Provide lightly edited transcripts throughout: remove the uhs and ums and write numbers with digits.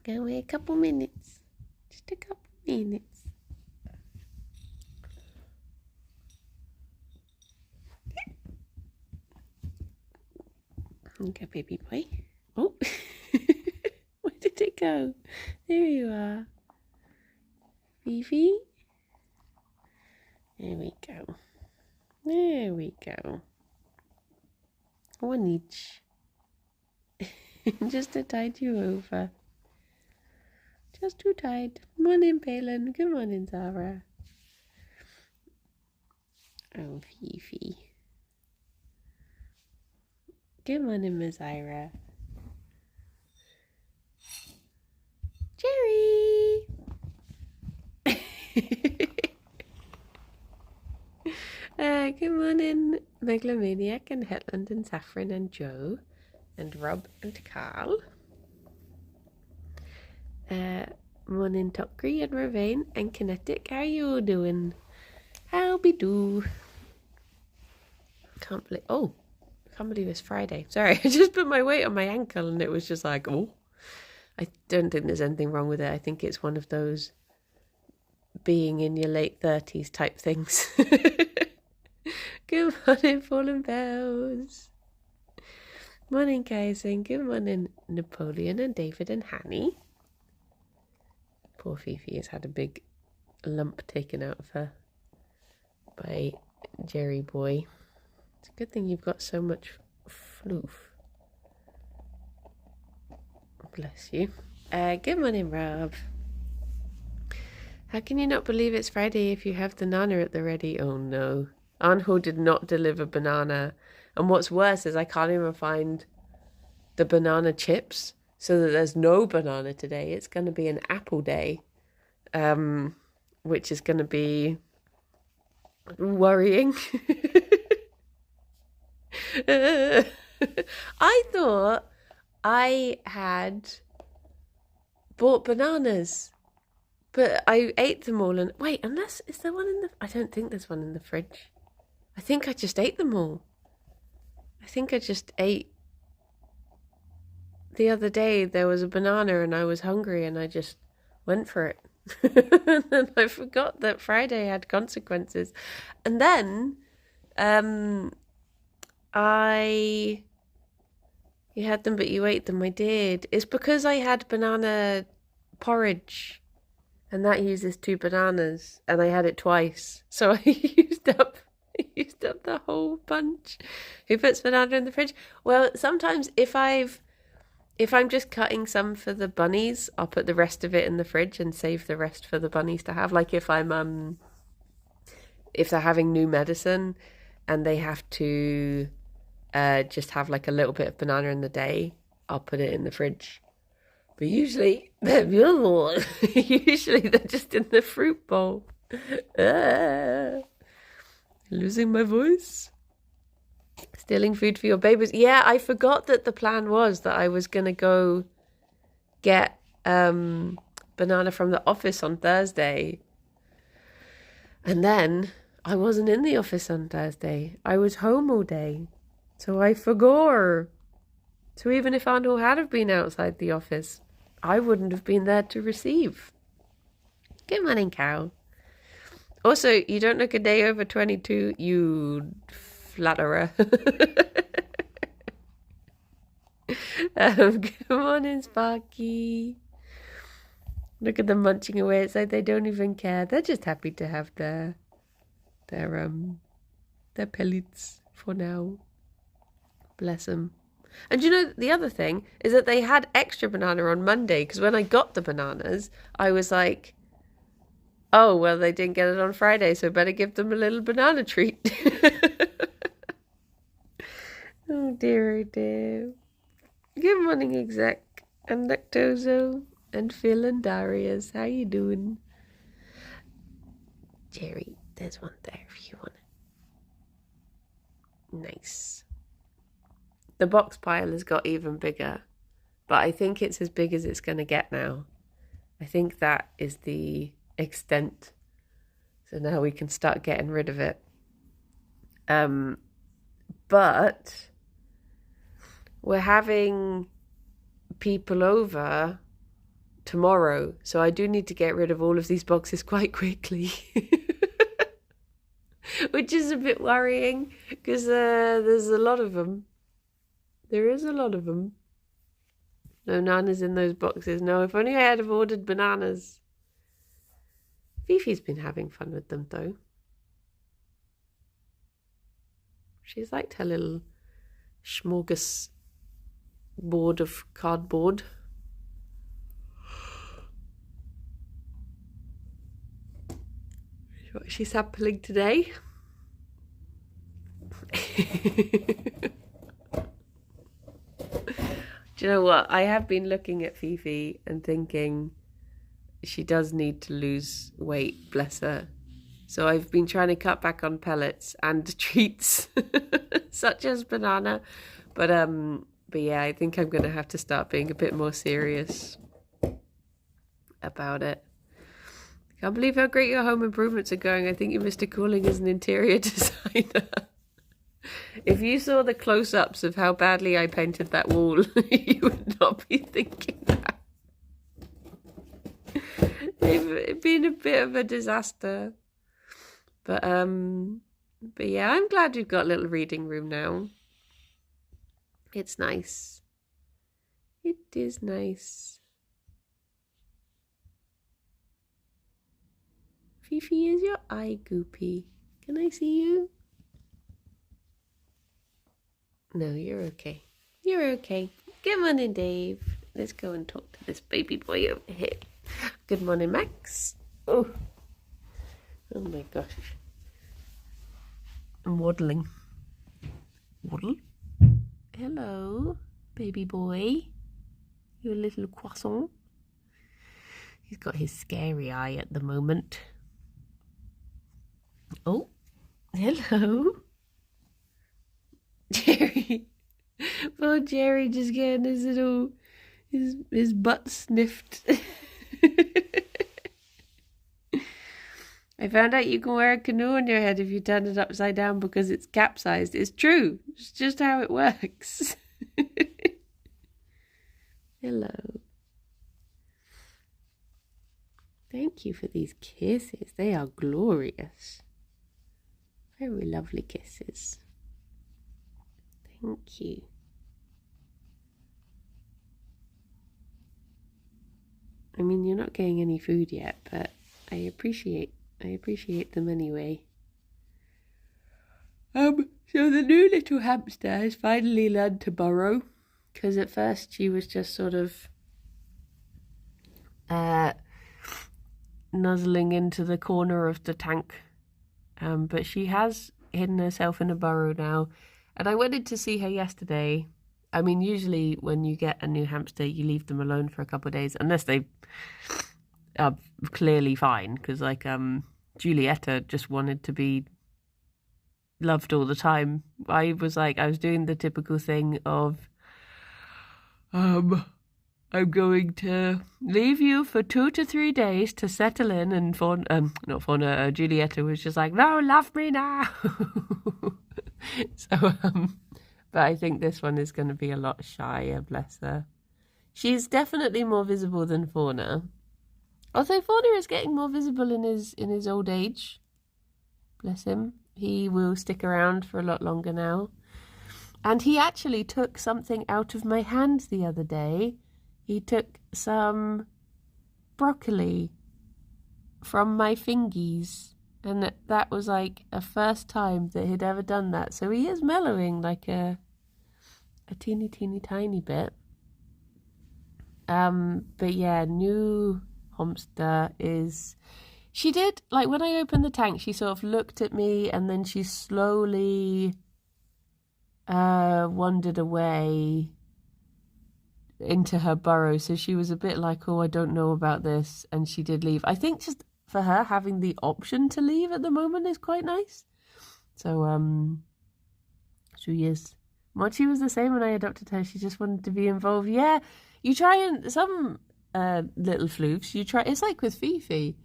Go away a couple minutes. Just a couple minutes. Okay, baby boy. Oh, where did it go? There you are. Fifi. There we go. There we go. One each. Just to tide you over. Just too tight. Morning, Palin. Good morning, Zara. Oh, Fifi. Good morning, Miss Ira. Gerry! Good morning, Megalomaniac and Hetland and Saffron and Joe and Rob and Carl. Morning, Tokri and Ravane and Kinetic. How are you all doing? How be do? Can't believe it's Friday. Sorry, I just put my weight on my ankle and it was just like, oh. I don't think there's anything wrong with it. I think it's one of those being in your late 30s type things. Good morning, Fallen Bells. Morning, Kaizen. Good morning, Napoleon and David and Hanny. Poor Fifi has had a big lump taken out of her by Gerry boy. It's a good thing you've got so much floof. Bless you. Good morning, Rob. How can you not believe it's Friday if you have the nana at the ready? Oh no. Anho did not deliver banana. And what's worse is I can't even find the banana chips, so that there's no banana today. It's going to be an apple day, which is going to be worrying. I thought I had bought bananas, but I ate them all. And wait, is there one in the? I don't think there's one in the fridge. I think I just ate them all. I think I just ate. The other day there was a banana and I was hungry and I just went for it. And I forgot that Friday had consequences. And then you had them but you ate them. I did. It's because I had banana porridge and that uses 2 bananas and I had it twice. So I used up the whole bunch. Who puts banana in the fridge? Well, sometimes if I'm just cutting some for the bunnies, I'll put the rest of it in the fridge and save the rest for the bunnies to have. Like if they're having new medicine and they have to just have like a little bit of banana in the day, I'll put it in the fridge. But usually they're just in the fruit bowl. Losing my voice. Stealing food for your babies. Yeah, I forgot that the plan was that I was going to go get banana from the office on Thursday. And then I wasn't in the office on Thursday. I was home all day. So I forgot. So even if Arnold had have been outside the office, I wouldn't have been there to receive. Good morning, cow. Also, you don't look a day over 22, you flatterer. Good morning, Sparky. Look at them munching away. It's like they don't even care. They're just happy to have their pellets for now. Bless them. And you know, the other thing is that they had extra banana on Monday, because when I got the bananas, I was like, oh, well, they didn't get it on Friday, so better give them a little banana treat. Oh, dear, oh, dear. Good morning, Exec, and Lactoso, and Phil and Darius. How you doing? Gerry, there's one there if you want it. Nice. The box pile has got even bigger, but I think it's as big as it's going to get now. I think that is the extent. So now we can start getting rid of it. But we're having people over tomorrow. So I do need to get rid of all of these boxes quite quickly. Which is a bit worrying because there's a lot of them. There is a lot of them. No nanas in those boxes. No, if only I had have ordered bananas. Fifi's been having fun with them though. She's liked her little smorgasbord of cardboard. What is she sampling today? Do you know what? I have been looking at Fifi and thinking she does need to lose weight, bless her. So I've been trying to cut back on pellets and treats, such as banana. But yeah, I think I'm going to have to start being a bit more serious about it. I can't believe how great your home improvements are going. I think you missed a calling as an interior designer. If you saw the close-ups of how badly I painted that wall, you would not be thinking that. It's been a bit of a disaster. But yeah, I'm glad we've got a little reading room now. It's nice. It is nice. Fifi, is your eye goopy? Can I see you? No, you're okay. You're okay. Good morning, Dave. Let's go and talk to this baby boy over here. Good morning, Max. Oh my gosh. I'm waddling. Waddle? Hello, baby boy. You a little croissant? He's got his scary eye at the moment. Oh, hello. Gerry. Poor Gerry just getting his little, his butt sniffed. I found out you can wear a canoe on your head if you turn it upside down because it's capsized. It's true. It's just how it works. Hello. Thank you for these kisses. They are glorious. Very lovely kisses. Thank you. I mean, you're not getting any food yet, but I appreciate them anyway. So the new little hamster has finally learned to burrow, because at first she was just sort of nuzzling into the corner of the tank, but she has hidden herself in a burrow now. And I wanted to see her yesterday. I mean, usually when you get a new hamster, you leave them alone for a couple of days, unless they are clearly fine. Because, like, Julietta just wanted to be loved all the time. I was doing the typical thing of, I'm going to leave you for 2 to 3 days to settle in. And Julietta was just like, no, love me now. So, but I think this one is going to be a lot shyer, bless her. She's definitely more visible than Fauna. Although Fauna is getting more visible in his old age. Bless him. He will stick around for a lot longer now. And he actually took something out of my hand the other day. He took some broccoli from my fingies. And that was like a first time that he'd ever done that. So he is mellowing like a teeny tiny bit. But yeah, new hamster is... She did, like when I opened the tank, she sort of looked at me and then she slowly wandered away into her burrow. So she was a bit like, oh, I don't know about this. And she did leave. I think just for her, having the option to leave at the moment is quite nice. So, she is. Mochi was the same when I adopted her. She just wanted to be involved. Yeah, you try and some little floofs. You try. It's like with Fifi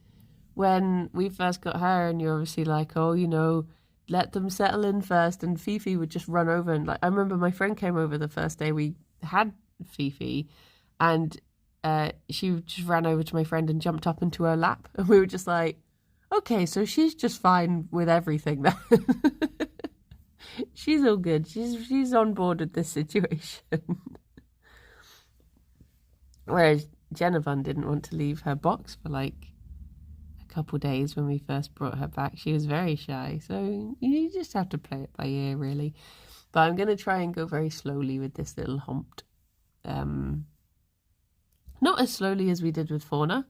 when we first got her, and you're obviously like, oh, you know, let them settle in first. And Fifi would just run over and like. I remember my friend came over the first day we had Fifi, and she just ran over to my friend and jumped up into her lap. And we were just like, okay, so she's just fine with everything then. She's all good. She's on board with this situation. Whereas Jennifer didn't want to leave her box for like a couple days when we first brought her back. She was very shy. So you just have to play it by ear, really. But I'm going to try and go very slowly with this little Humpt. Not as slowly as we did with Fauna,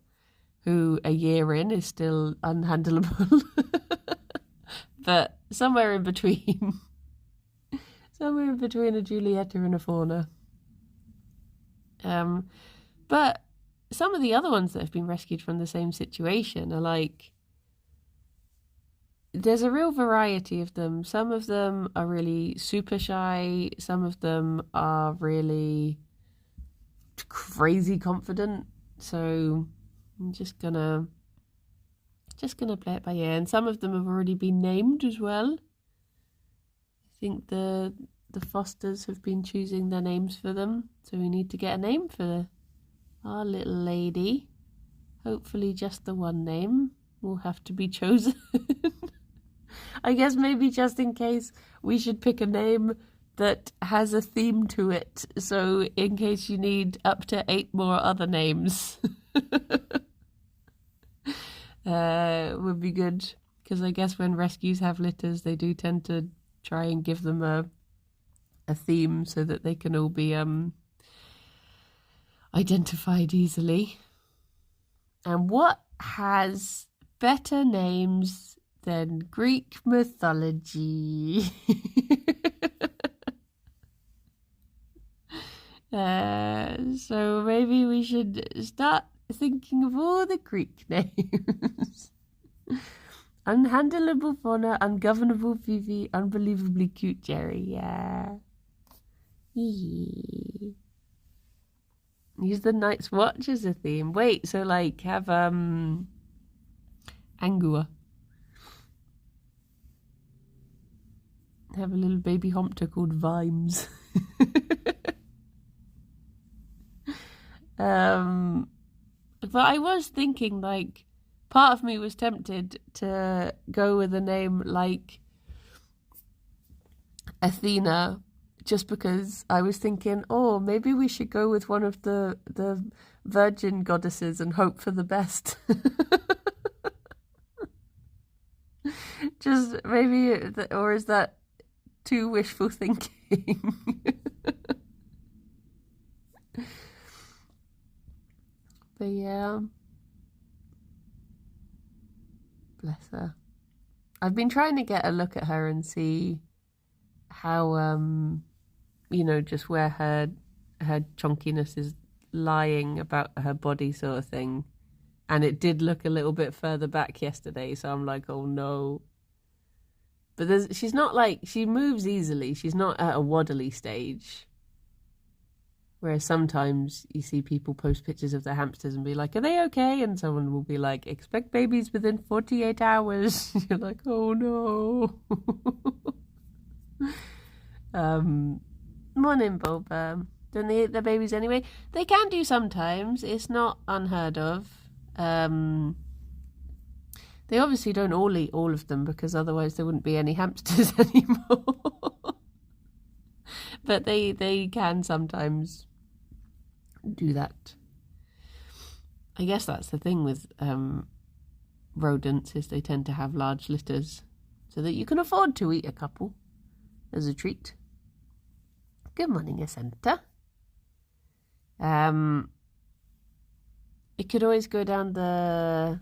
who a year in is still unhandleable. But somewhere in between. Somewhere in between a Giulietta and a Fauna. But some of the other ones that have been rescued from the same situation are like, there's a real variety of them. Some of them are really super shy. Some of them are really crazy confident. So I'm just gonna play it by ear. And some of them have already been named as well. I think the Fosters have been choosing their names for them. So we need to get a name for our little lady. Hopefully just the one name will have to be chosen. I guess maybe just in case we should pick a name that has a theme to it. So in case you need up to 8 more other names. Would be good. Because I guess when rescues have litters, they do tend to try and give them a theme so that they can all be identified easily. And what has better names than Greek mythology? So maybe we should start thinking of all the Greek names. Unhandleable Fauna, ungovernable Fifi, unbelievably cute Gerry. Yeah. Use the Night's Watch as a theme. Wait, so like have Angua. Have a little baby Humpter called Vimes. But I was thinking, like, part of me was tempted to go with a name like Athena, just because I was thinking, oh, maybe we should go with one of the virgin goddesses and hope for the best. Just maybe, or is that too wishful thinking? But yeah, bless her. I've been trying to get a look at her and see how, just where her chunkiness is lying about her body sort of thing. And it did look a little bit further back yesterday, so I'm like, oh no. But she's not like, she moves easily. She's not at a waddly stage. Whereas sometimes you see people post pictures of their hamsters and be like, are they okay? And someone will be like, expect babies within 48 hours. You're like, oh no. Morning, Boba. Don't they eat their babies anyway? They can do sometimes. It's not unheard of. They obviously don't all eat all of them because otherwise there wouldn't be any hamsters anymore. But they can sometimes do that. I guess that's the thing with rodents, is they tend to have large litters so that you can afford to eat a couple as a treat. Good morning, Asenta. It could always go down the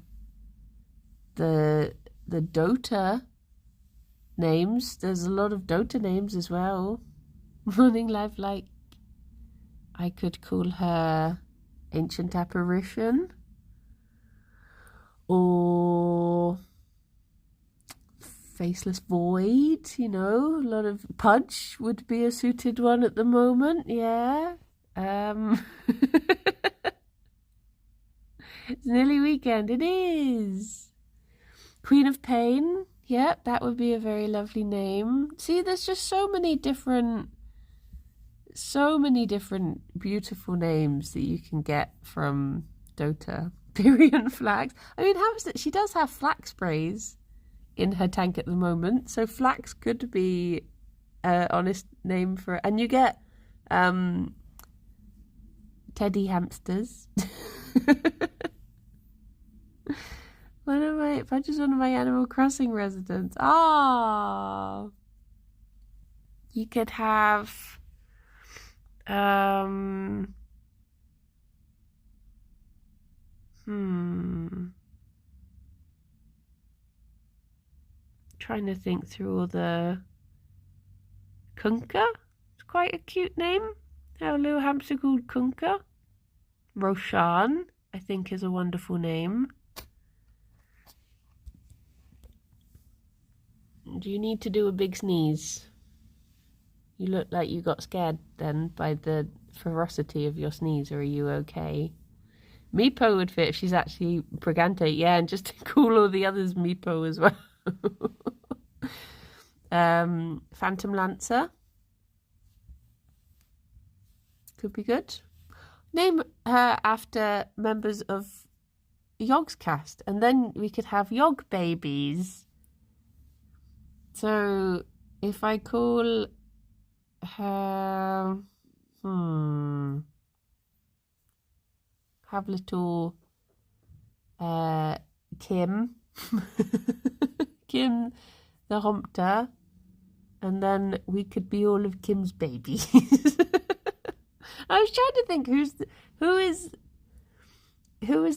Dota names. There's a lot of Dota names as well. Morning Live, like, I could call her Ancient Apparition or Faceless Void, a lot of Pudge would be a suited one at the moment, yeah. It's nearly weekend, it is. Queen of Pain, yep, that would be a very lovely name. See, there's just so many different so many different beautiful names that you can get from Dota. Pyrian flax. I mean, hamster, she does have flax sprays in her tank at the moment, so flax could be an honest name for it. And you get teddy hamsters. Just one of my Animal Crossing residents. Ah, you could have trying to think through all the Kunka. It's quite a cute name. Have a little hamster called Kunka. Roshan, I think, is a wonderful name. Do you need to do a big sneeze? You look like you got scared then by the ferocity of your sneeze, or are you okay? Meepo would fit if she's actually Brigante, yeah, and just to call all the others Meepo as well. Phantom Lancer. Could be good. Name her after members of Yog's cast, and then we could have Yog babies. So if I call her, have little Kim, Kim the Humpter, and then we could be all of Kim's babies. I was trying to think who is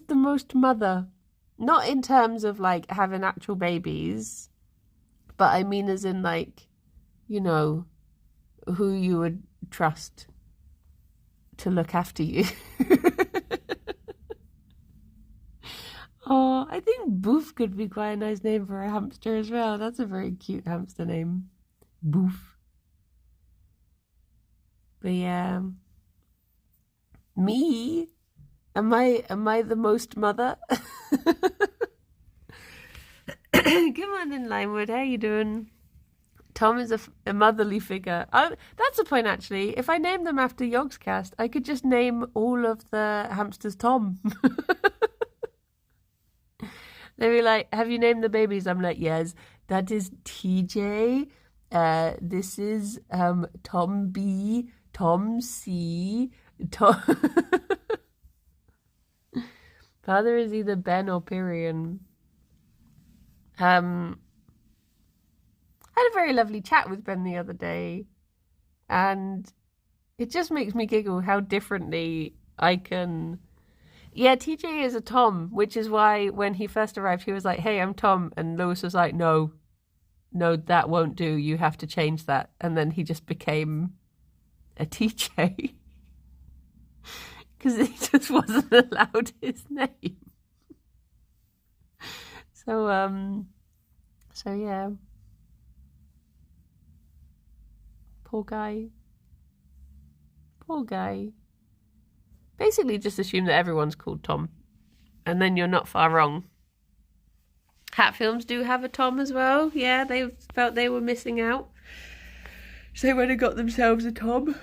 the most mother, not in terms of like having actual babies, but I mean as in like, you know, who you would trust to look after you. Oh, I think Boof could be quite a nice name for a hamster as well. That's a very cute hamster name. Boof. But yeah. Me? Am I the most mother? Come on in, Limewood. How you doing? Tom is a motherly figure. That's a point, actually. If I name them after Yog's cast, I could just name all of the hamsters Tom. They'd be like, have you named the babies? I'm like, yes. That is TJ. This is Tom B, Tom C, Tom... Father is either Ben or Pyrian. I had a very lovely chat with Ben the other day, and it just makes me giggle how differently I can... Yeah, TJ is a Tom, which is why when he first arrived, he was like, hey, I'm Tom. And Lewis was like, no, that won't do. You have to change that. And then he just became a TJ. Because he just wasn't allowed his name. So yeah. Poor guy. Basically just assume that everyone's called Tom. And then you're not far wrong. Hat Films do have a Tom as well. Yeah, they felt they were missing out. So they went and got themselves a Tom.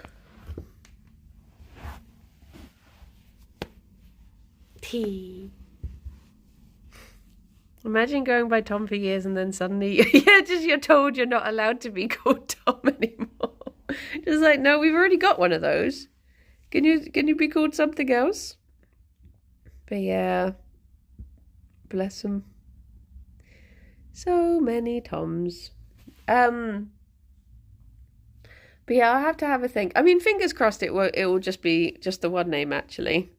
T. Imagine going by Tom for years and then suddenly, you're told you're not allowed to be called Tom anymore. Just like, no, we've already got one of those. Can you be called something else? But yeah, bless them. So many Toms. But yeah, I'll have to have a think. I mean, fingers crossed it will just be just the one name actually.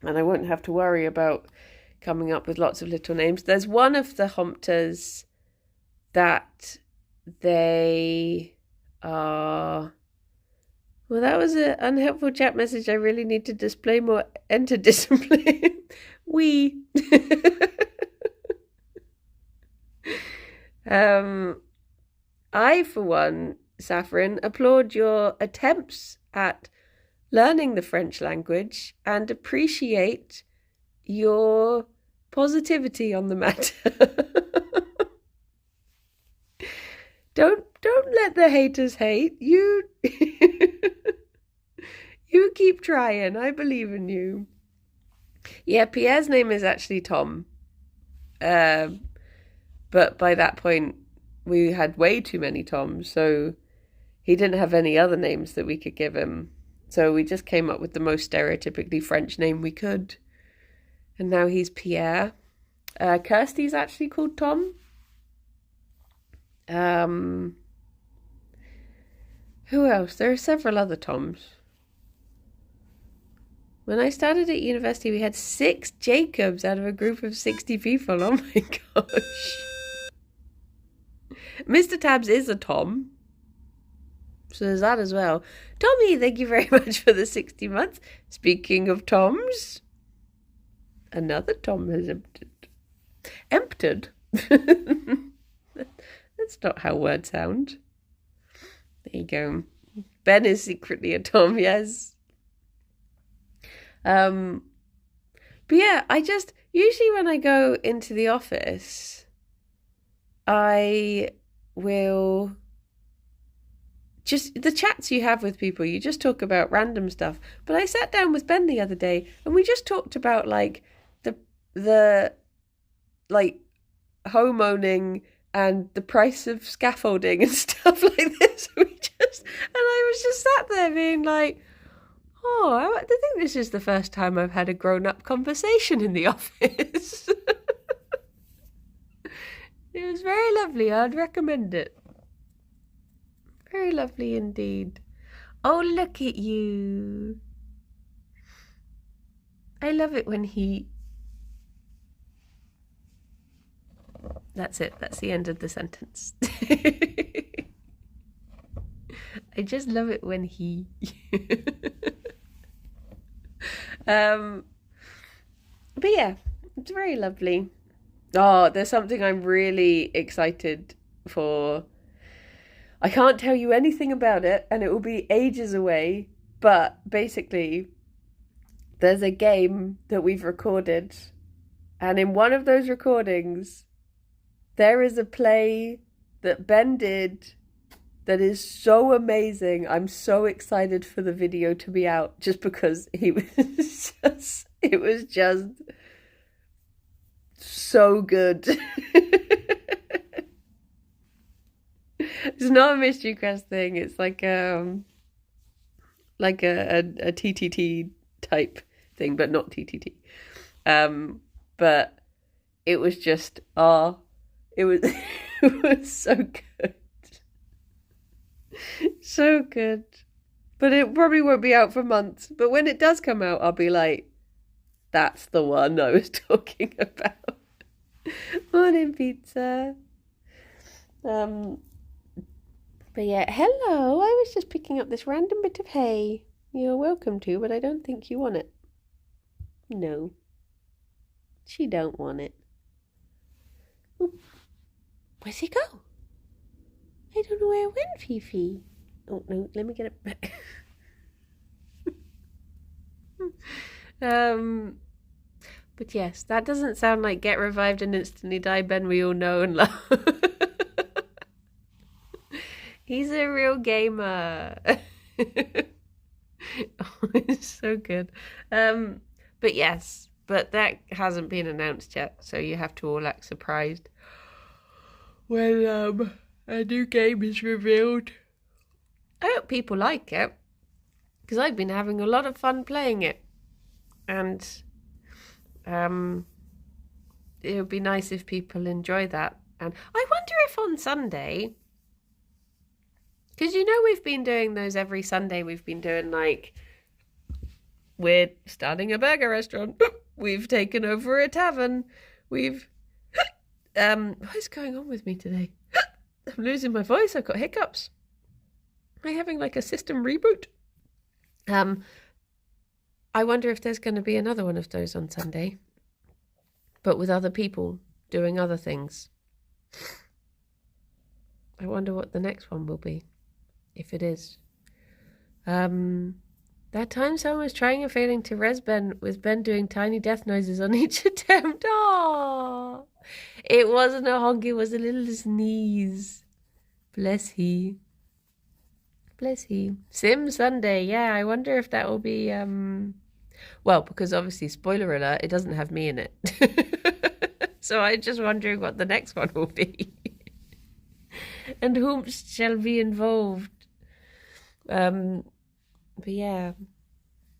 And I won't have to worry about coming up with lots of little names. There's one of the Humpters that they are... Well, that was an unhelpful chat message. I really need to display more enter discipline. We. I, for one, Saffron, applaud your attempts at learning the French language and appreciate your positivity on the matter. Don't let the haters hate. You you keep trying. I believe in you. Yeah, Pierre's name is actually Tom. But by that point we had way too many Toms, so he didn't have any other names that we could give him. So we just came up with the most stereotypically French name we could. And now he's Pierre. Kirsty's actually called Tom. Who else? There are several other Toms. When I started at university, we had 6 Jacobs out of a group of 60 people. Oh my gosh. Mr. Tabs is a Tom. So there's that as well. Tommy, thank you very much for the 60 months. Speaking of Toms, another Tom has emptied. Emptied? That's not how words sound. There you go. Ben is secretly a Tom, yes. But yeah, usually when I go into the office, I will just, the chats you have with people, you just talk about random stuff. But I sat down with Ben the other day and we just talked about like the like homeowning and the price of scaffolding and stuff like this. And I was just sat there being like, oh, I think this is the first time I've had a grown-up conversation in the office. It was very lovely. I'd recommend it. Very lovely indeed. Oh, look at you. I love it when he... That's it. That's the end of the sentence. I just love it when he... But yeah, it's very lovely. Oh, there's something I'm really excited for. I can't tell you anything about it, and it will be ages away, but basically, there's a game that we've recorded, and in one of those recordings, there is a play that Ben did that is so amazing. I'm so excited for the video to be out just because it was just so good. It's not a Mystery Quest thing. It's like a TTT type thing, but not TTT. But it was just, it was it was so good. So good. But it probably won't be out for months. But when it does come out, I'll be like, that's the one I was talking about. Morning, pizza. But yeah, hello. I was just picking up this random bit of hay. You're welcome to, but I don't think you want it. No. She don't want it. Oop. Where's he go? I don't know where it went, Fifi. Oh, no, let me get it back. But yes, that doesn't sound like get revived and instantly die, Ben, we all know and love. He's a real gamer. Oh, it's so good. But yes, but that hasn't been announced yet, so you have to all act surprised when a new game is revealed. I hope people like it, because I've been having a lot of fun playing it. And it would be nice if people enjoy that. And I wonder if on Sunday, because you know we've been doing those every Sunday, we've been doing like, we're starting a burger restaurant, we've taken over a tavern, we've... what is going on with me today? I'm losing my voice. I've got hiccups. Am I having like a system reboot? I wonder if there's going to be another one of those on Sunday, but with other people doing other things. I wonder what the next one will be, if it is. That time someone was trying and failing to res Ben, with Ben doing tiny death noises on each attempt. Aww. It wasn't a honk, it was a little sneeze. Bless he. Bless he. Sim Sunday, yeah, I wonder if that will be, well, because obviously, spoiler alert, it doesn't have me in it. So I'm just wondering what the next one will be. And whom shall be involved. But yeah,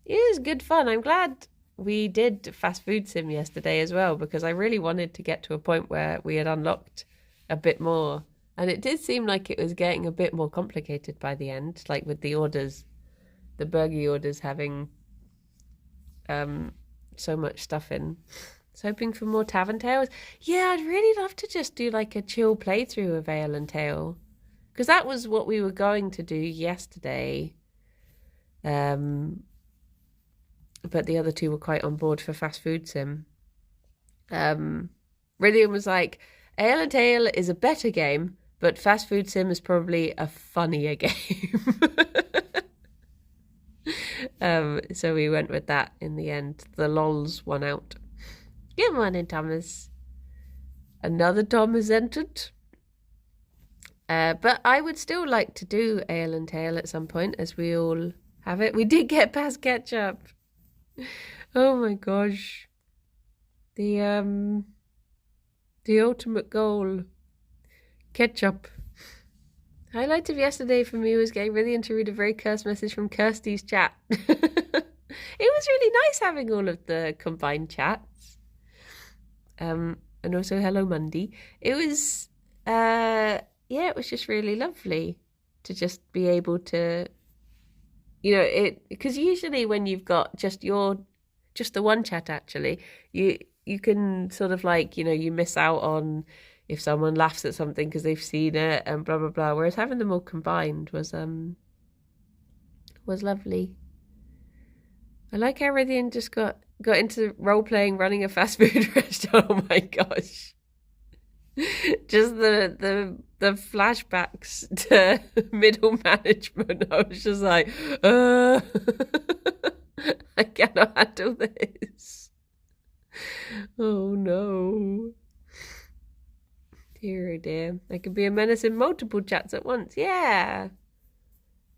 it is good fun. I'm glad we did fast food sim yesterday as well, because I really wanted to get to a point where we had unlocked a bit more. And it did seem like it was getting a bit more complicated by the end, like with the orders, the burger orders having so much stuff in. So hoping for more Tavern Tales. Yeah, I'd really love to just do like a chill playthrough of Ale and Tail, because that was what we were going to do yesterday. But the other two were quite on board for fast food sim. Rillian was like, Ale and Tail is a better game, but fast food sim is probably a funnier game. So we went with that in the end. The lols won out. Good morning, Thomas. Another Tom has entered. But I would still like to do Ale and Tail at some point, as we all have it. We did get past ketchup. Oh my gosh. The ultimate goal. Ketchup. Highlight of yesterday for me was getting really into read a very cursed message from Kirsty's chat. It was really nice having all of the combined chats. And also hello Monday. It was it was just really lovely to just be able to, because usually when you've got just the one chat, actually, you can sort of like, you miss out on if someone laughs at something because they've seen it and blah blah blah, whereas having them all combined was lovely. I like how everything just got into role playing running a fast food restaurant. Oh my gosh. Just the flashbacks to middle management. I was just like, I cannot handle this. Oh no. Dear oh dear. I could be a menace in multiple chats at once. Yeah.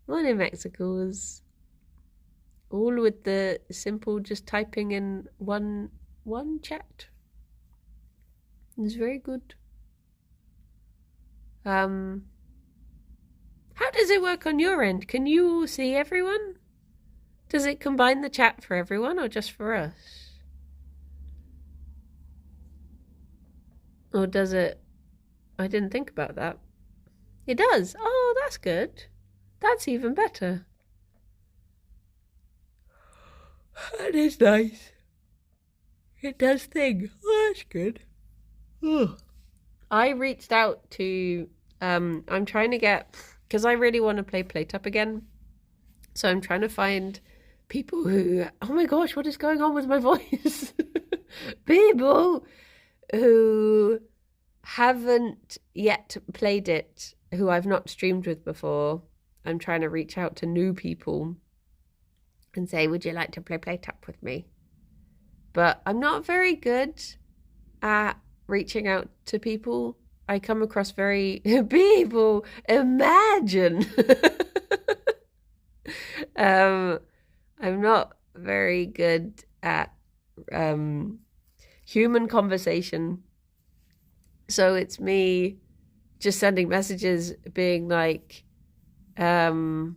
Morning, Mexicals. All with the simple just typing in one chat. It's very good. How does it work on your end? Can you see everyone? Does it combine the chat for everyone or just for us? Or does it? I didn't think about that. It does. Oh, that's good. That's even better. That is nice. It does thing. Oh, that's good. Ugh. I reached out to, I'm trying to get, because I really want to play Plate Up again. So I'm trying to find people who, oh my gosh, what is going on with my voice? People who haven't yet played it, who I've not streamed with before. I'm trying to reach out to new people and say, would you like to play Plate Up with me? But I'm not very good at reaching out to people. I come across very, people, imagine. I'm not very good at human conversation. So it's me just sending messages being like, hello,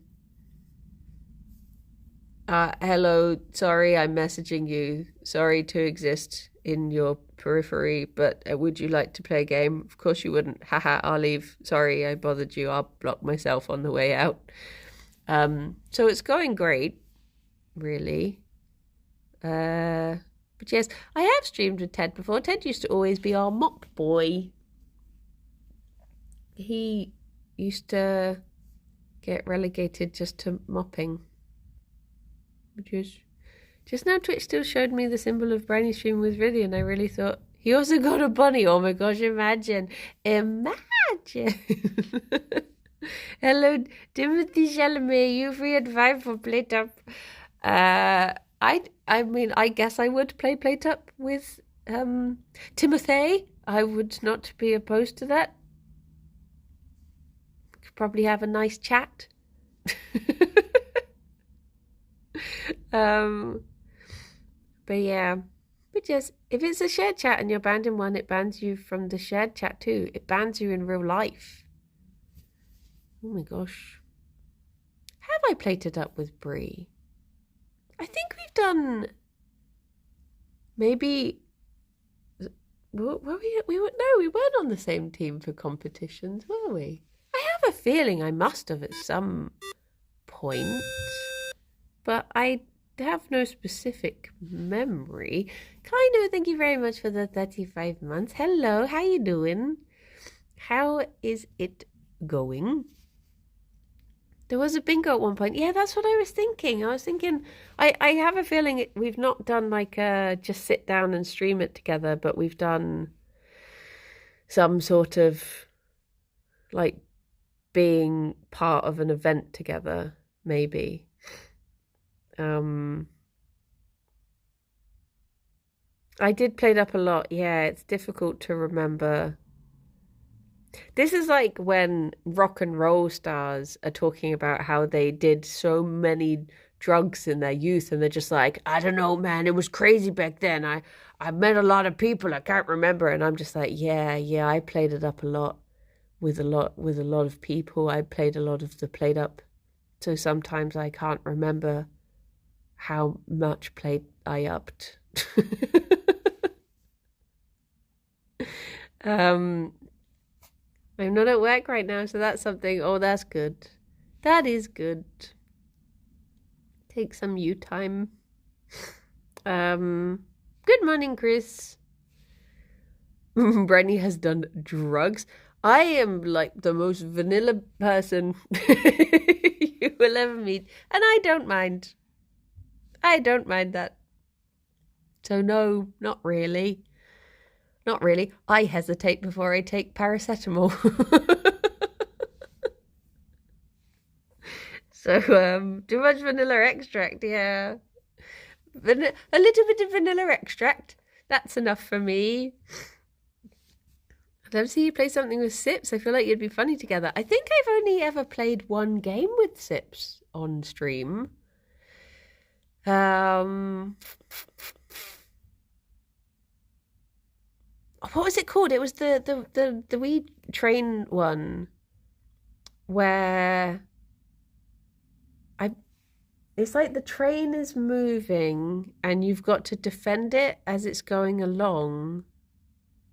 sorry, I'm messaging you. Sorry to exist in your periphery, but would you like to play a game? Of course you wouldn't. Haha, I'll leave. Sorry I bothered you. I'll block myself on the way out. So it's going great, really. But yes, I have streamed with Ted before. Ted used to always be our mop boy. He used to get relegated just to mopping. Just now Twitch still showed me the symbol of Brownie stream with Ridley, and I really thought he also got a bunny. Oh my gosh, imagine. Hello, Timothy Chalamet, you free at 5 for Plate Up. I mean, I guess I would play Plate Up with Timothy. I would not be opposed to that. probably have a nice chat. But yeah, but just if it's a shared chat and you're banned in one, it bans you from the shared chat too. It bans you in real life. Oh my gosh. Have I played it up with Brie? I think we've done maybe. Were we weren't on the same team for competitions, were we? I have a feeling I must have at some point, but I have no specific memory. Kind thank you very much for the 35 months. Hello, how you doing? How is it going? There was a bingo at one point. Yeah, that's what I was thinking. I have a feeling we've not done like just sit down and stream it together, but we've done some sort of like being part of an event together, maybe. I did play it up a lot. Yeah, it's difficult to remember. This is like when rock and roll stars are talking about how they did so many drugs in their youth, and they're just like, I don't know, man, it was crazy back then. I met a lot of people I can't remember, and I'm just like, yeah, I played it up a lot with a lot of people. I played a lot of the played up, so sometimes I can't remember how much played I upped. I'm not at work right now, so that's something. Oh, that's good. That is good. Take some you time. Good morning, Chris. Brenny has done drugs. I am like the most vanilla person you will ever meet, and I don't mind. I don't mind that. So no, not really. Not really. I hesitate before I take paracetamol. So, too much vanilla extract, yeah. A little bit of vanilla extract. That's enough for me. I'd love to see you play something with Sips. I feel like you'd be funny together. I think I've only ever played one game with Sips on stream. What was it called? It was the wee train one where it's like the train is moving and you've got to defend it as it's going along.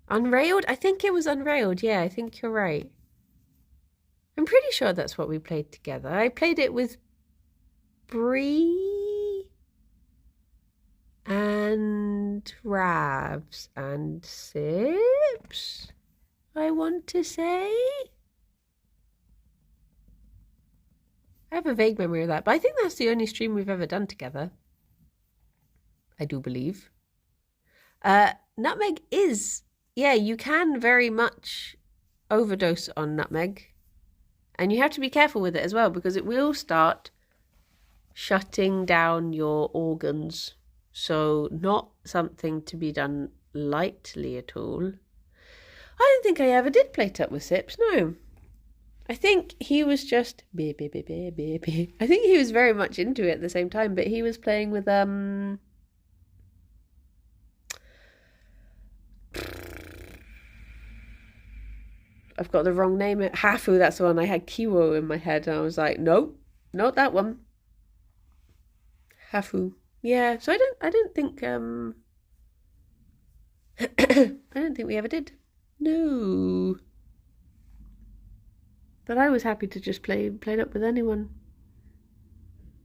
Unrailed? I think it was Unrailed. Yeah, I think you're right. I'm pretty sure that's what we played together. I played it with Bree and Ravs and Sips, I want to say. I have a vague memory of that, but I think that's the only stream we've ever done together. I do believe. Nutmeg is, yeah, you can very much overdose on nutmeg. And you have to be careful with it as well, because it will start shutting down your organs. So not something to be done lightly at all. I don't think I ever did play it up with Sips, no. I think he was just I think he was very much into it at the same time, but he was playing with I've got the wrong name. Hafu, that's the one. I had Kiwo in my head and I was like, nope, not that one. Hafu. Yeah, so I don't think I don't think we ever did. No. But I was happy to just play it up with anyone.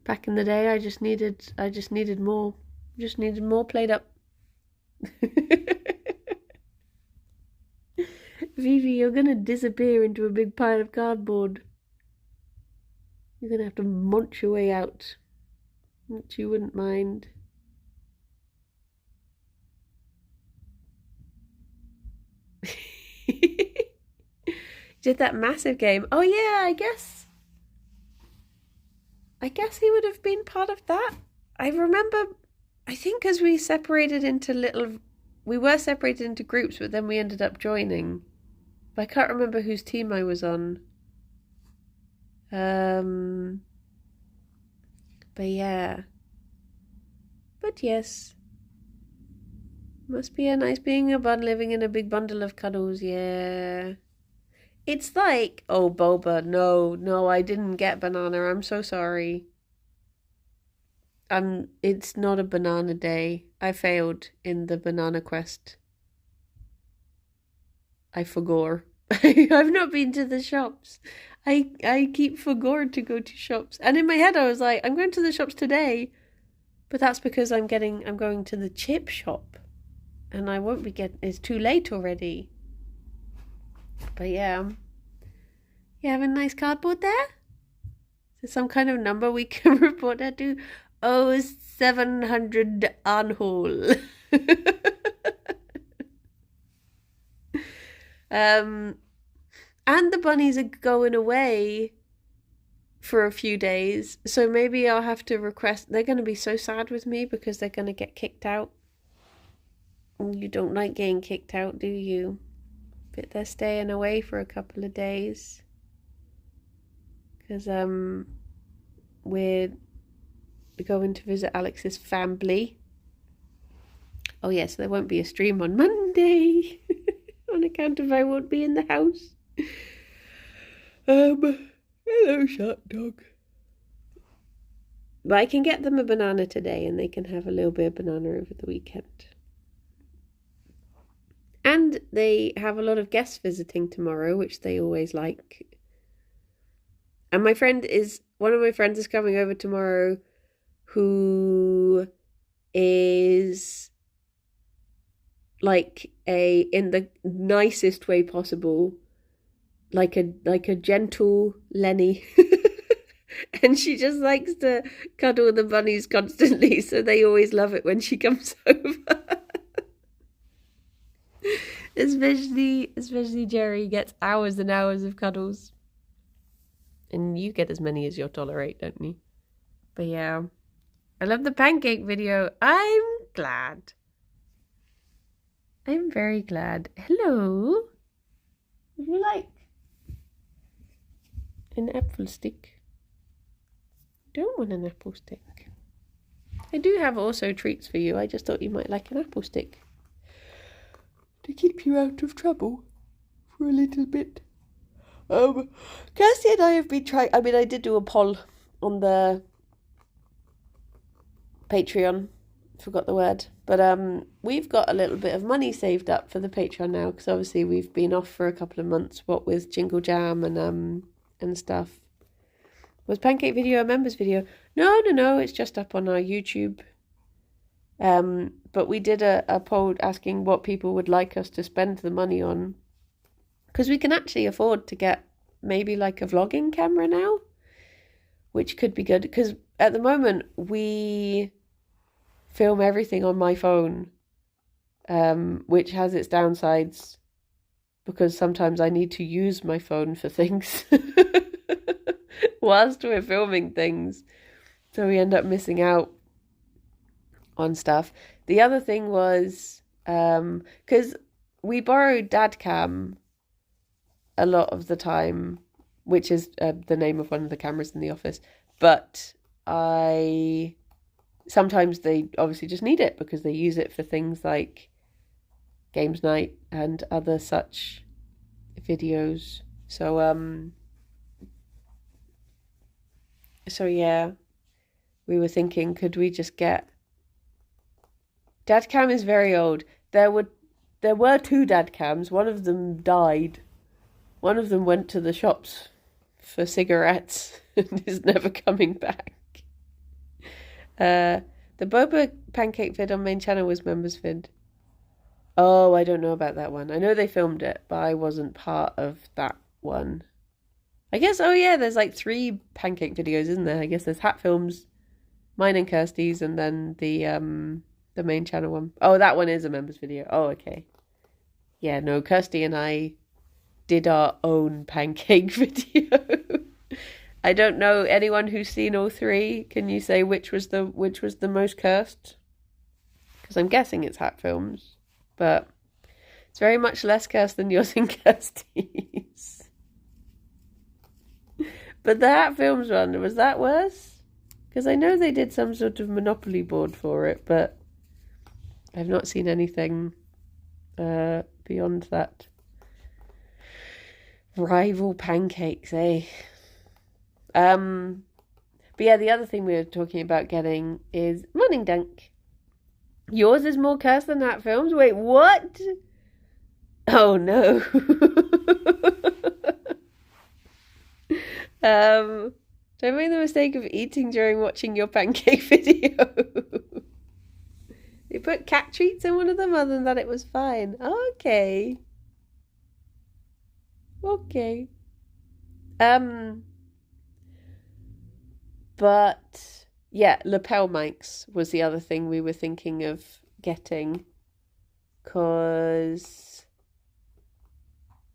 Back in the day, I just needed more. Just needed more played up. Vivi, you're gonna disappear into a big pile of cardboard. You're gonna have to munch your way out. Which you wouldn't mind. Did that massive game. Oh yeah, I guess he would have been part of that. I remember, I think as we were separated into groups, but then we ended up joining. But I can't remember whose team I was on. But yeah. But yes. Must be a nice being a bun living in a big bundle of cuddles, yeah. It's like, oh, boba, no, I didn't get banana. I'm so sorry. It's not a banana day. I failed in the banana quest. I forgot. I've not been to the shops. I keep forgetting to go to shops. And in my head I was like, I'm going to the shops today. But that's because I'm going to the chip shop. And I won't be it's too late already. But yeah. You have a nice cardboard there? Is there some kind of number we can report that to? Oh, 700 Anhol. And the bunnies are going away for a few days, so maybe I'll have to request. They're going to be so sad with me because they're going to get kicked out. You don't like getting kicked out, do you? But they're staying away for a couple of days because we're going to visit Alex's family. Oh yes, there won't be a stream on Monday on account of I won't be in the house. Hello, shark dog. But I can get them a banana today and they can have a little bit of banana over the weekend. And they have a lot of guests visiting tomorrow, which they always like. And one of my friends is coming over tomorrow who is like in the nicest way possible, like a gentle Lenny. And she just likes to cuddle the bunnies constantly, so they always love it when she comes over. Especially Gerry gets hours and hours of cuddles. And you get as many as you'll tolerate, don't you? But yeah. I love the pancake video. I'm glad. I'm very glad. Hello. Would you like an apple stick? Don't want an apple stick. I do have also treats for you. I just thought you might like an apple stick. To keep you out of trouble for a little bit. Kirsty and I have been trying. I mean, I did do a poll on the Patreon. Forgot the word. But we've got a little bit of money saved up for the Patreon now, because obviously we've been off for a couple of months, what with Jingle Jam and stuff. Was Pancake video a members video? No, it's just up on our YouTube. But we did a poll asking what people would like us to spend the money on. Because we can actually afford to get maybe like a vlogging camera now, which could be good. Because at the moment we film everything on my phone, which has its downsides, because sometimes I need to use my phone for things whilst we're filming things. So we end up missing out on stuff. The other thing was, because we borrowed Dadcam a lot of the time, which is the name of one of the cameras in the office, but sometimes they obviously just need it because they use it for things like games night and other such videos. So yeah, we were thinking, could we just get... Dadcam is very old. There were 2 Dadcams. One of them died. One of them went to the shops for cigarettes and is never coming back. The boba pancake vid on main channel was members vid. Oh, I don't know about that one. I know they filmed it, but I wasn't part of that one. I guess, oh yeah, there's like 3 pancake videos, isn't there? I guess there's Hat Films, mine and Kirsty's, and then the main channel one. Oh, that one is a members video. Oh, okay. Yeah, no, Kirsty and I did our own pancake video. I don't know anyone who's seen all 3. Can you say which was the most cursed? Because I'm guessing it's Hat Films, but it's very much less cursed than yours and Kirsty's. But the Hat Films one, was that worse? Because I know they did some sort of Monopoly board for it, but I've not seen anything beyond that. Rival pancakes, eh? But yeah, the other thing we were talking about getting is Morning Dunk. Yours is more cursed than Hat Films? Wait, what? Oh no. Don't make the mistake of eating during watching your pancake video. They put cat treats in one of them, other than that it was fine. Okay. Okay. But yeah, lapel mics was the other thing we were thinking of getting, because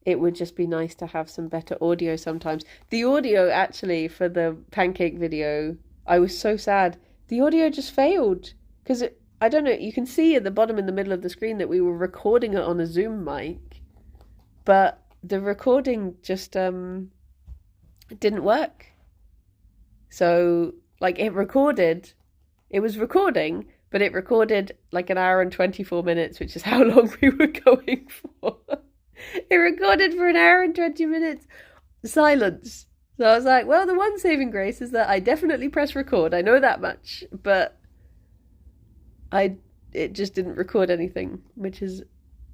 it would just be nice to have some better audio sometimes. The audio, actually, for the pancake video, I was so sad. The audio just failed, because I don't know, you can see at the bottom in the middle of the screen that we were recording it on a Zoom mic, but the recording just didn't work. So, like, it was recording, but it recorded like an hour and 24 minutes, which is how long we were going for. It recorded for an hour and 20 minutes silence. So I was like, well, the one saving grace is that I definitely press record. I know that much, but it just didn't record anything, which is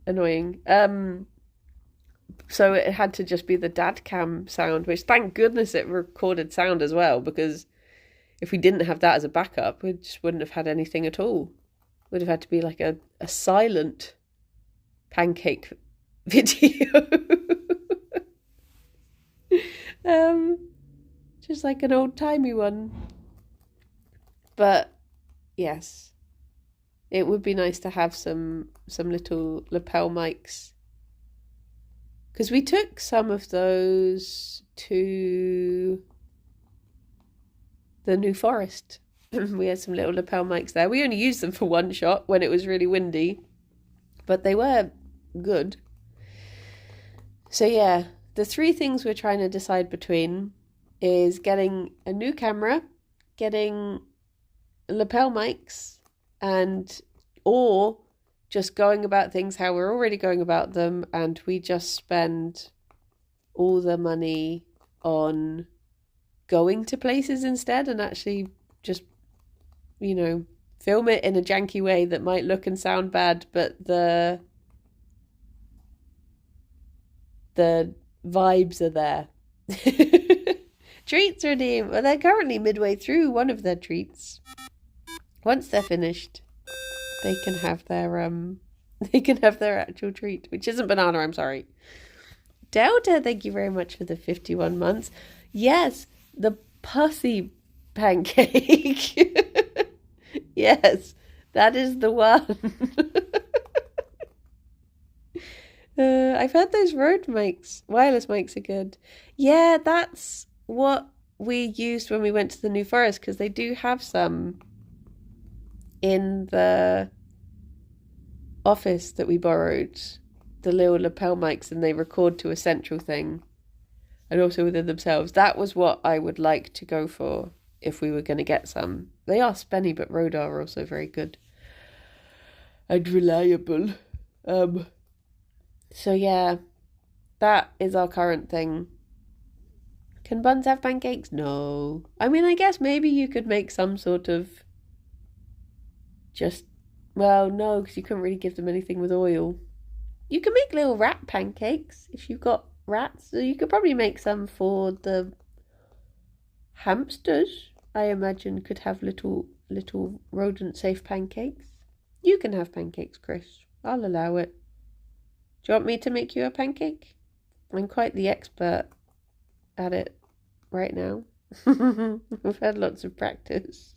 annoying. So it had to just be the dad cam sound, which thank goodness it recorded sound as well, because if we didn't have that as a backup, we just wouldn't have had anything at all. Would have had to be like a silent pancake video. Just like an old-timey one. But yes, it would be nice to have some little lapel mics, because we took some of those to the New Forest. We had some little lapel mics there. We only used them for one shot when it was really windy, but they were good. So yeah, the three things we're trying to decide between is getting a new camera, getting lapel mics, or just going about things how we're already going about them, and we just spend all the money on going to places instead, and actually just, film it in a janky way that might look and sound bad, but the vibes are there. Treats redeemed. Well, they're currently midway through one of their treats. Once they're finished, they can have their actual treat, which isn't banana, I'm sorry. Delta, thank you very much for the 51 months. Yes, the pussy pancake. Yes, that is the one. I've heard those Rode mics, wireless mics are good. Yeah, that's what we used when we went to the New Forest, because they do have some in the office that we borrowed, the little lapel mics, and they record to a central thing and also within themselves. That was what I would like to go for if we were going to get some. They are spenny, but Rode are also very good and reliable. So yeah, that is our current thing. Can buns have pancakes? No. I mean, I guess maybe you could make some sort of well, no, because you couldn't really give them anything with oil. You can make little rat pancakes if you've got rats. So you could probably make some for the hamsters. I imagine could have little rodent-safe pancakes. You can have pancakes, Chris. I'll allow it. Do you want me to make you a pancake? I'm quite the expert at it right now. I've had lots of practice.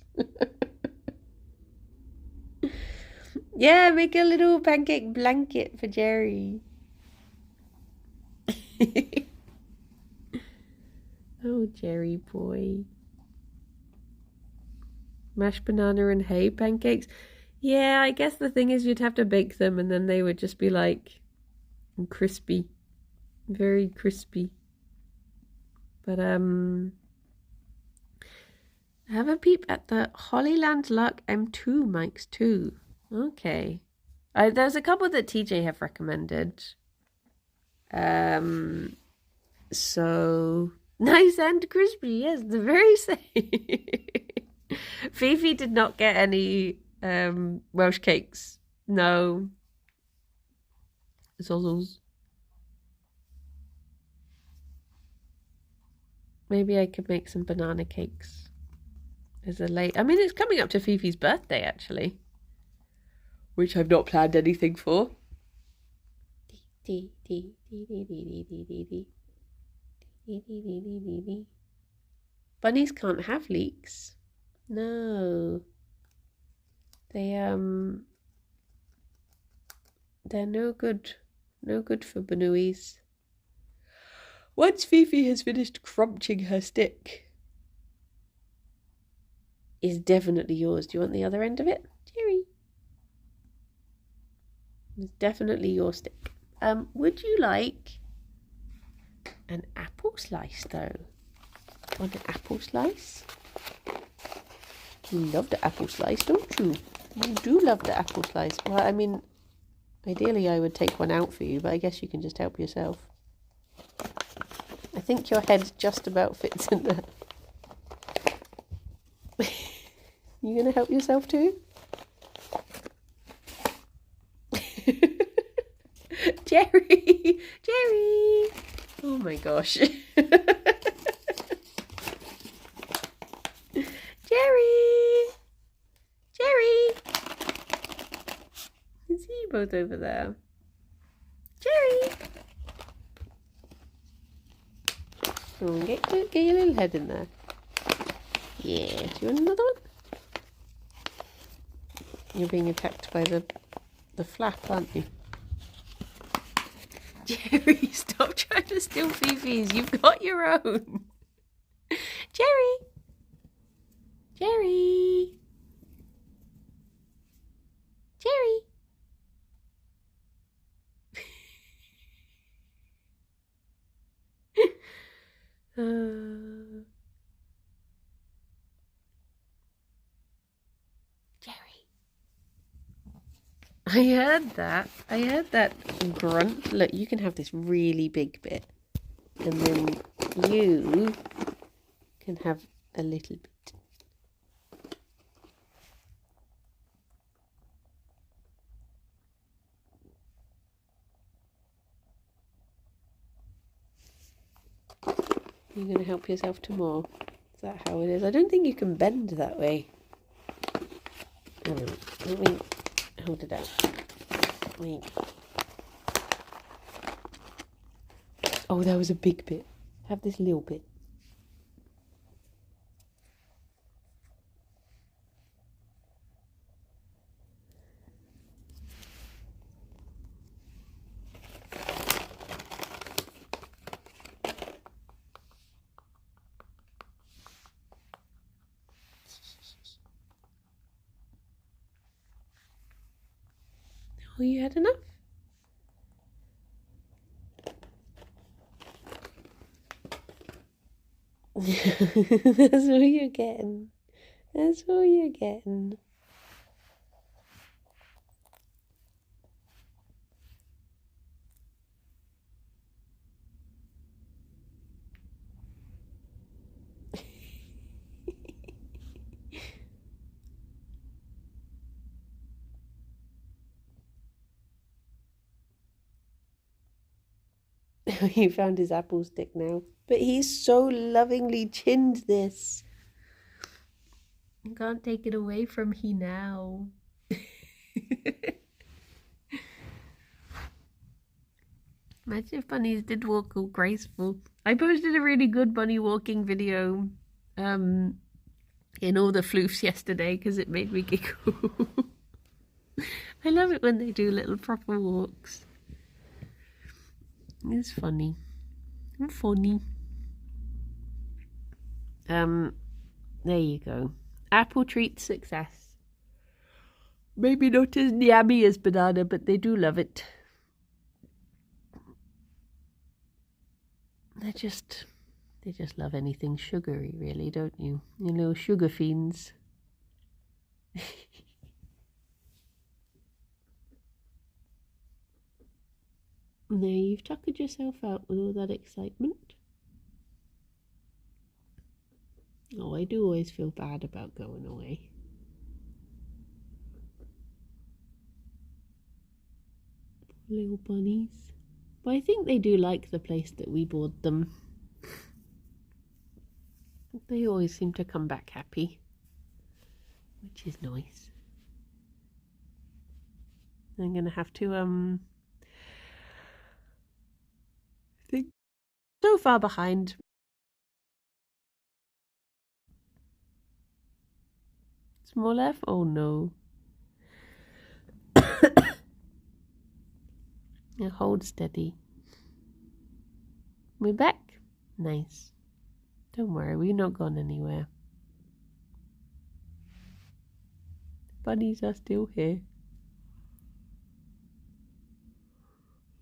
Yeah, make a little pancake blanket for Gerry. Oh, Gerry boy. Mashed banana and hay pancakes. Yeah, I guess the thing is you'd have to bake them and then they would just be like crispy. Very crispy. But Have a peep at the Hollyland Luck M2 mics too. Okay. There's a couple that TJ have recommended. So nice and crispy. Yes, the very same. Fifi did not get any Welsh cakes. No. Zozzles. Maybe I could make some banana cakes as a late. I mean, it's coming up to Fifi's birthday actually, which I've not planned anything for. Bunnies can't have leeks. No. They're no good. No good for Banooies. Once Fifi has finished crunching her stick, is definitely yours. Do you want the other end of it, Gerry? It's definitely your stick. Would you like an apple slice though? Want an apple slice? You love the apple slice, don't you? You do love the apple slice. Well, I mean, ideally I would take one out for you, but I guess you can just help yourself. I think your head just about fits in there. You gonna help yourself too? Gerry! Gerry! Oh my gosh. Gerry! Gerry! I can see you both over there. Gerry! Come on, get your little head in there. Yeah, do you want another one? You're being attacked by the flap, aren't you? Gerry, stop trying to steal Fifi's. You've got your own. Gerry! Gerry! Gerry! Gerry. I heard that. I heard that grunt. Look, you can have this really big bit. And then you can have a little bit. You're going to help yourself to more. Is that how it is? I don't think you can bend that way. Let me hold it out. Wait. Oh, that was a big bit. Have this little bit. Oh, you had enough? That's all you're getting. That's all you're getting. He found his apple stick now. But he's so lovingly chinned this. You can't take it away from he now. Imagine if bunnies did walk all graceful. I posted a really good bunny walking video in all the floofs yesterday because it made me giggle. I love it when they do little proper walks. It's funny. I'm funny. There you go. Apple treat success. Maybe not as yummy as banana, but they do love it. They're They just love anything sugary, really, don't you? You little sugar fiends. There, you've tuckered yourself out with all that excitement. Oh, I do always feel bad about going away. Poor little bunnies. But I think they do like the place that we bought them. They always seem to come back happy, which is nice. I'm gonna have to I think so far behind. Small F? Oh no. Now hold steady. We're back. Nice. Don't worry, we're not gone anywhere. Bunnies are still here.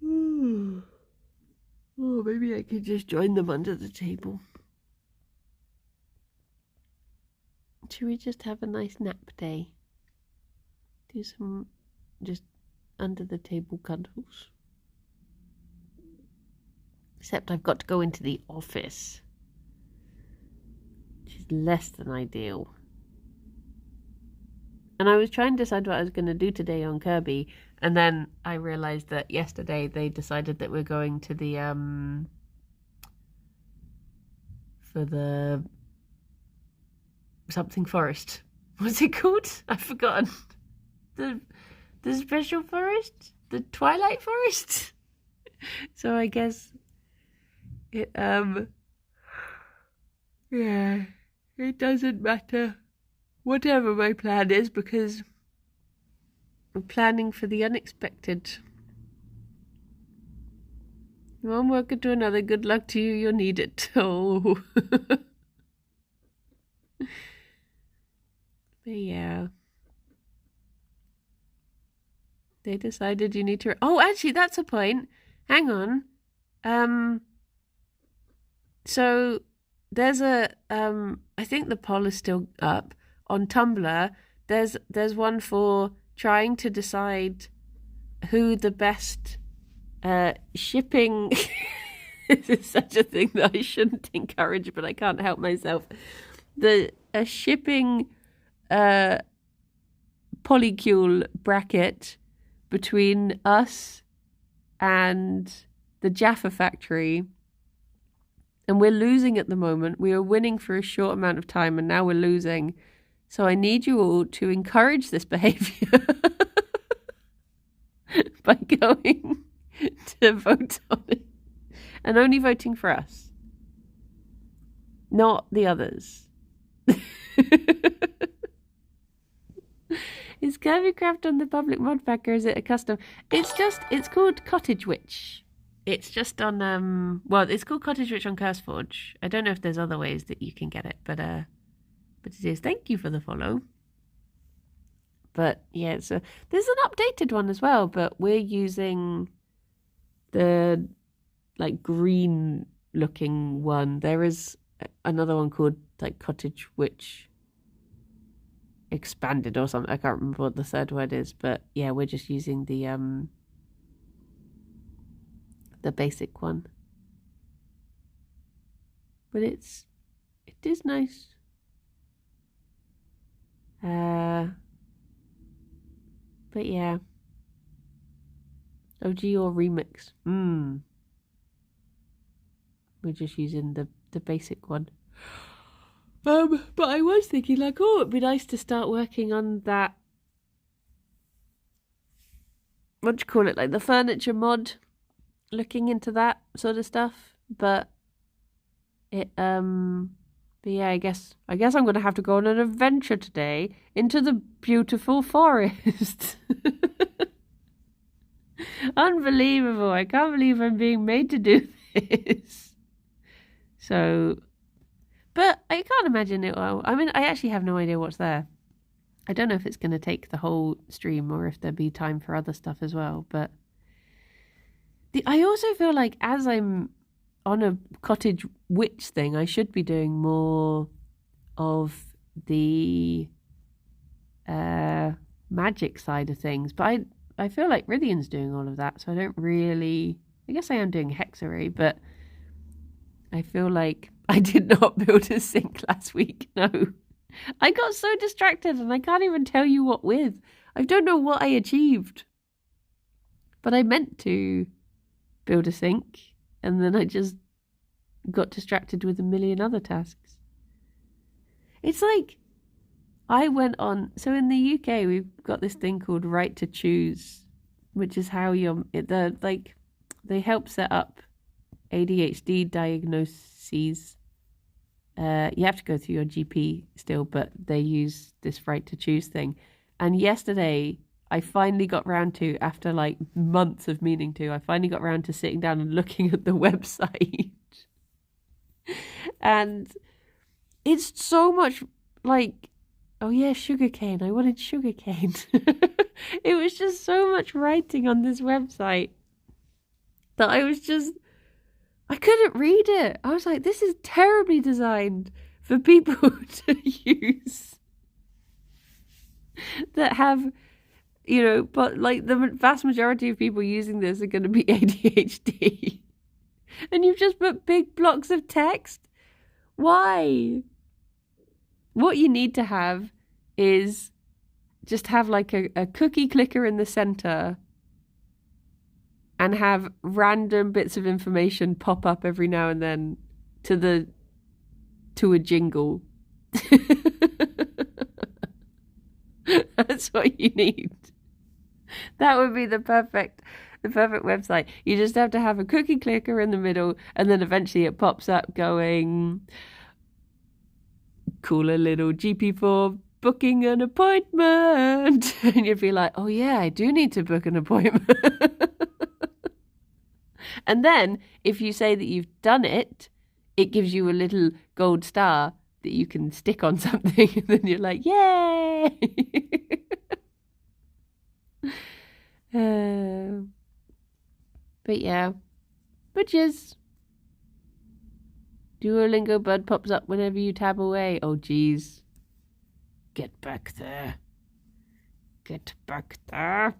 Oh, maybe I could just join them under the table. Should we just have a nice nap day? Do some just under the table cuddles. Except I've got to go into the office, which is less than ideal. And I was trying to decide what I was going to do today on Kirby, and then I realised that yesterday they decided that we're going to the for the something forest. What's it called? I've forgotten. The special forest? The Twilight Forest? So I guess it yeah, it doesn't matter whatever my plan is, because I'm planning for the unexpected. One worker to another, good luck to you, you'll need it. Oh. But yeah. They decided you need to... Oh, actually, that's a point. Hang on. So there's a... I think the poll is still up. On Tumblr, there's one for trying to decide who the best shipping... This is such a thing that I shouldn't encourage, but I can't help myself. A shipping polycule bracket between us and the Jaffa factory, and we're losing at the moment. We were winning for a short amount of time, and now we're losing. So I need you all to encourage this behavior by going to vote on it, and only voting for us, not the others. Is Kirby Craft on the public mod pack, or is it a custom? It's called Cottage Witch. It's just on, well, it's called Cottage Witch on CurseForge. I don't know if there's other ways that you can get it, but it is. Thank you for the follow. But yeah, so there's an updated one as well, but we're using the like green looking one. There is another one called like Cottage Witch Expanded or something. I can't remember what the third word is, but yeah, we're just using the basic one. But it is nice. But yeah. OG or remix. We're just using the basic one. But I was thinking, like, oh, it'd be nice to start working on that. What do you call it? Like the furniture mod, looking into that sort of stuff. But yeah, I guess I'm gonna have to go on an adventure today into the beautiful forest. Unbelievable! I can't believe I'm being made to do this. So. But I can't imagine it will. I mean, I actually have no idea what's there. I don't know if it's going to take the whole stream or if there'll be time for other stuff as well. But I also feel like as I'm on a cottage witch thing, I should be doing more of the magic side of things. But I feel like Rythian's doing all of that, so I don't really... I guess I am doing hexery, but I feel like I did not build a sink last week. No. I got so distracted and I can't even tell you what with. I don't know what I achieved. But I meant to build a sink and then I just got distracted with a million other tasks. It's like I went on... So in the UK, we've got this thing called Right to Choose, which is how they help set up ADHD diagnoses. You have to go through your GP still, but they use this Right to Choose thing. And yesterday, I finally got round to, after like months of meaning to, I finally got round to sitting down and looking at the website. And it's so much like, oh yeah, sugarcane. I wanted sugarcane. It was just so much writing on this website that I couldn't read it. I was like, this is terribly designed for people to use that have, but like the vast majority of people using this are going to be ADHD. And you've just put big blocks of text. Why? What you need to have is just have like a cookie clicker in the center and have random bits of information pop up every now and then to a jingle. That's what you need. That would be the perfect website. You just have to have a cookie clicker in the middle, and then eventually it pops up going, call a little GP for booking an appointment. And you'd be like, oh yeah, I do need to book an appointment. And then if you say that you've done it, it gives you a little gold star that you can stick on something. And then you're like, yay! But yeah, bitches. Duolingo bud pops up whenever you tab away. Oh, geez. Get back there. Get back there.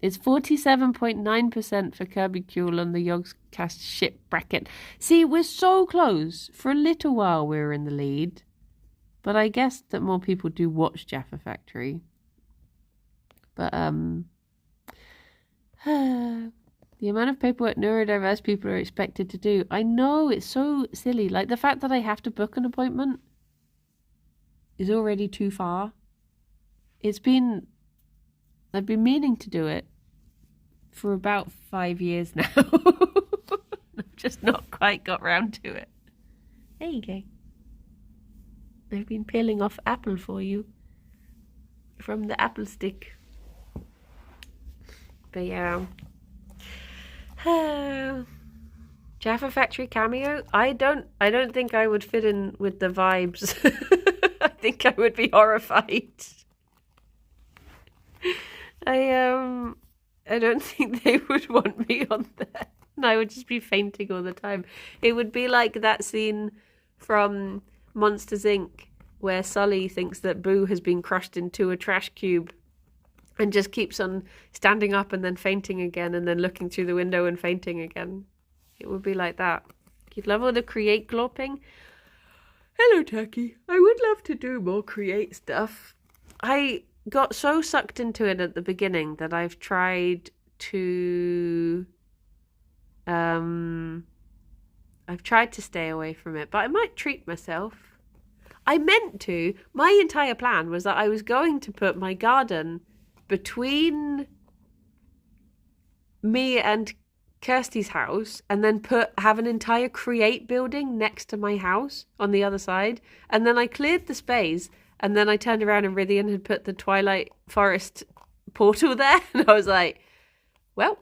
It's 47.9% for Kirby Kuehl on the Yogscast ship bracket. See, we're so close. For a little while we were in the lead. But I guess that more people do watch Jaffa Factory. But, the amount of paperwork neurodiverse people are expected to do. I know, it's so silly. Like, the fact that I have to book an appointment is already too far. I've been meaning to do it for about 5 years now. I've just not quite got round to it. There you go. I've been peeling off apple for you from the apple stick. But yeah. Jaffa Factory cameo? I don't think I would fit in with the vibes. I think I would be horrified. I don't think they would want me on there. And I would just be fainting all the time. It would be like that scene from Monsters Inc. where Sully thinks that Boo has been crushed into a trash cube and just keeps on standing up and then fainting again and then looking through the window and fainting again. It would be like that. You'd love all the create glorping. Hello, Turkey. I would love to do more create stuff. I got so sucked into it at the beginning that I've tried to stay away from it, but I might treat myself. I meant to. My entire plan was that I was going to put my garden between me and Kirsty's house and then have an entire create building next to my house on the other side, and then I cleared the space. And then I turned around and Rythian had put the Twilight Forest portal there. And I was like, well.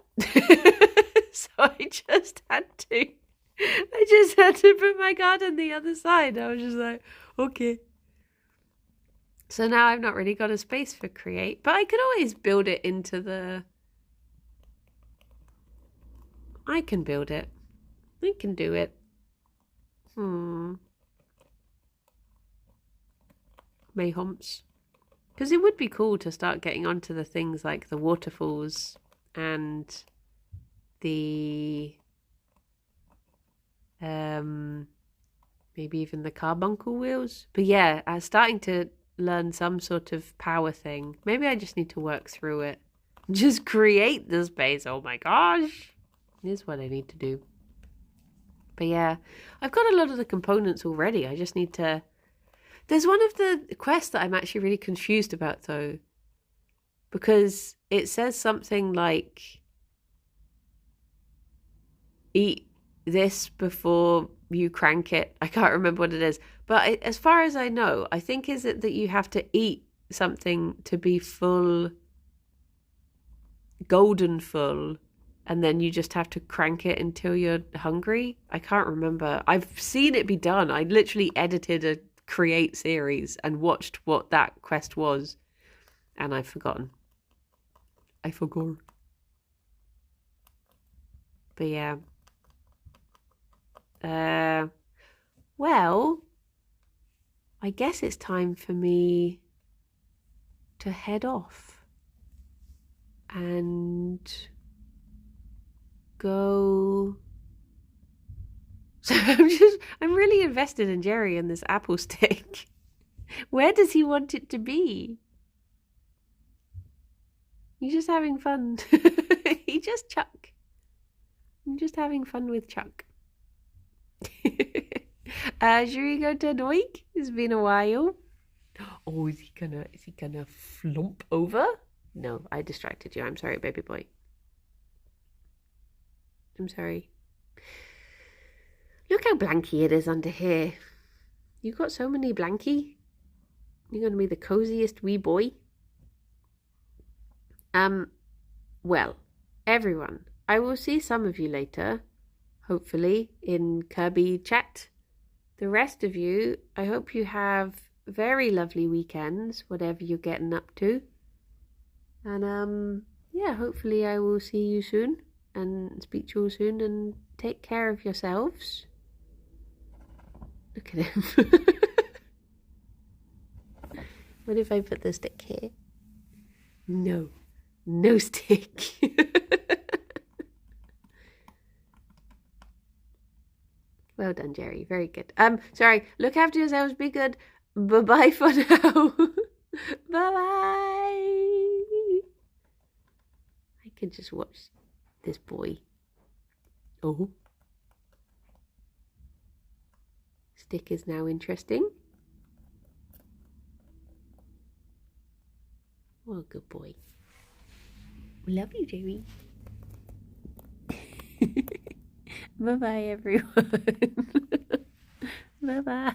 So I just had to put my garden the other side. I was just like, okay. So now I've not really got a space for create. But I could always build it into the... I can build it. I can do it. Mayhomps. Because it would be cool to start getting onto the things like the waterfalls and the maybe even the carbuncle wheels. But yeah, I was starting to learn some sort of power thing. Maybe I just need to work through it. Just create the space. Oh my gosh. Here's what I need to do. But yeah, I've got a lot of the components already. I just need to... There's one of the quests that I'm actually really confused about though. Because it says something like... Eat this before you crank it. I can't remember what it is. But as far as I know, I think is it that you have to eat something to be full... golden full, and then you just have to crank it until you're hungry. I can't remember. I've seen it be done. I literally edited a create series and watched what that quest was, and I've forgotten. I forgot. But yeah. Well, I guess it's time for me to head off and go. So I'm really invested in Gerry and this apple stick. Where does he want it to be? He's just having fun. He just Chuck. I'm just having fun with Chuck. Should we go to Noik? It's been a while. Oh, is he gonna flump over? No, I distracted you. I'm sorry, baby boy. I'm sorry. Look how blanky it is under here. You got so many blanky. You're gonna be the coziest wee boy. Well, everyone, I will see some of you later, hopefully, in Kirby chat. The rest of you, I hope you have very lovely weekends, whatever you're getting up to. And yeah, hopefully I will see you soon and speak to you soon, and take care of yourselves. Look at him. What if I put the stick here? No. No stick. Well done, Gerry. Very good. Sorry. Look after yourselves. Be good. Bye-bye for now. Bye-bye. I could just watch this boy. Oh. Stick is now interesting. Well, good boy. Love you, Gerry. Bye-bye, everyone. Bye-bye.